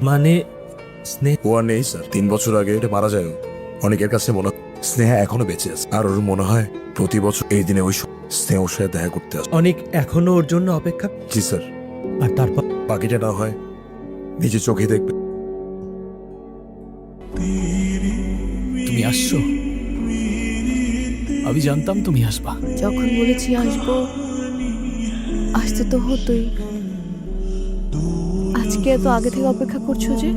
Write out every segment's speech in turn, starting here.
মানে স্নেহ ও আর নেই স্যার, 3 বছর আগে এটা মারা যায় ও। অনেকের কাছে মনে হয় স্নেহা এখনো বেঁচে আছে, আর ওর মনে হয় প্রতি বছর এই দিনে ওই স্নেহ ওর সাথে দেখা করতে আসে। অনেক এখনো ওর জন্য অপেক্ষা। জি স্যার, আর তারপর বাকিটা না হয় নিজে চোখে দেখবে। তুমি আসছো? আমি জানতাম তুমি আসবা। যখন বলেছি আসবো, আসতে তো হতোই। আজকে এত আগে থেকে অপেক্ষা করছো যে?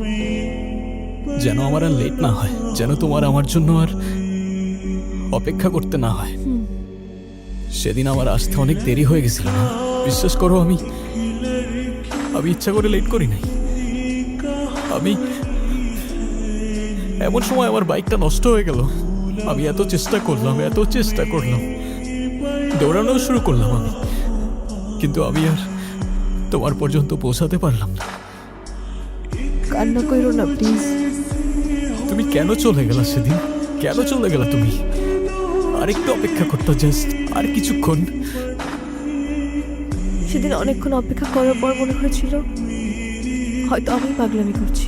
যেন আমার আর লেট না হয়, যেন তোমার আমার জন্য আর অপেক্ষা করতে না হয়। সেদিন আমার আসতে অনেক দেরি হয়ে গেছিল না, বিশ্বাস করো। আমি ইচ্ছা করে লেট করি নাই। আমি এমন সময় আমার বাইকটা নষ্ট হয়ে গেল। আমি এত চেষ্টা করলাম, দৌড়ানো শুরু করলাম আমি, কিন্তু আমি আর তোমার পর্যন্ত পৌঁছাতে পারলাম না। কান্না করো না প্লিজ। তুমি কেন চলে গেলা সেদিন? কেন চলে গেলা তুমি? আরেকটু অপেক্ষা করতে, জাস্ট আর কিছুক্ষণ। সেদিন অনেকক্ষণ অপেক্ষা করার পর মনে হয়েছিল হয়তো আমি পাগলামি করছি।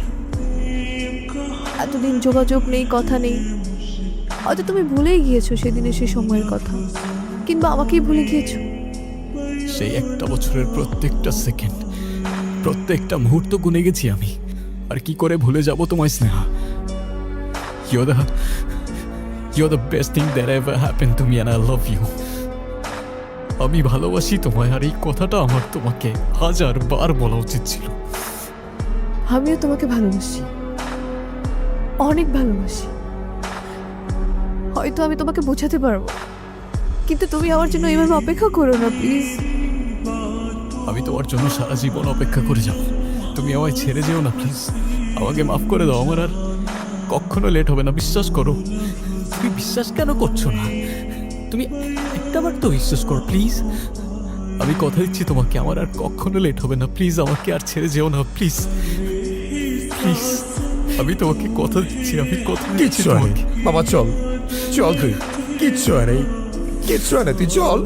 এতদিন যোগাযোগ নেই, কথা নেই, হয়তো তুমি ভুলেই গিয়েছো সেদিনের সেই সময়ের কথা, কিংবা আমাকেই ভুলে গিয়েছো। সেই একটা বছরের প্রত্যেকটা সেকেন্ড, প্রত্যেকটা মুহূর্ত গুনে গেছি আমি। আর কি করে ভুলে যাব তোমায় Sneha? You're the best thing that ever happened to me and I love you. আমি ভালোবাসি তোমায়, আর এই কথাটা আমার তোমাকে 1000 বার বলা উচিত ছিল। আমিও তোমাকে ভালোবাসি, অনেক ভালোবাসি। হয়তো আমি তোমাকে বোঝাতে পারবো, কিন্তু তুমি আমার জন্য এইভাবে অপেক্ষা করো না প্লিজ। আমি তোমার জন্য সারা জীবন অপেক্ষা করে যাব। তুমি আমায় ছেড়ে যেও না প্লিজ। আমাকে মাফ করে দাও, আমার আর কখনো লেট হবে না, বিশ্বাস করো। তুমি বিশ্বাস কেন করছো না? তুমি একটাবার তো বিশ্বাস করো প্লিজ। আমি কথা দিচ্ছি তোমাকে, আমার আর কখনো লেট হবে না। প্লিজ আমাকে আর ছেড়ে যেও না, প্লিজ প্লিজ। আমি তোমাকে কথা দিচ্ছি, আমি কথা দিচ্ছি কিচ্ছু হয় তোমাকে। বাবা, চল চল, তুই কিচ্ছু হয় নাই, কিচ্ছু হয় না, তুই চল।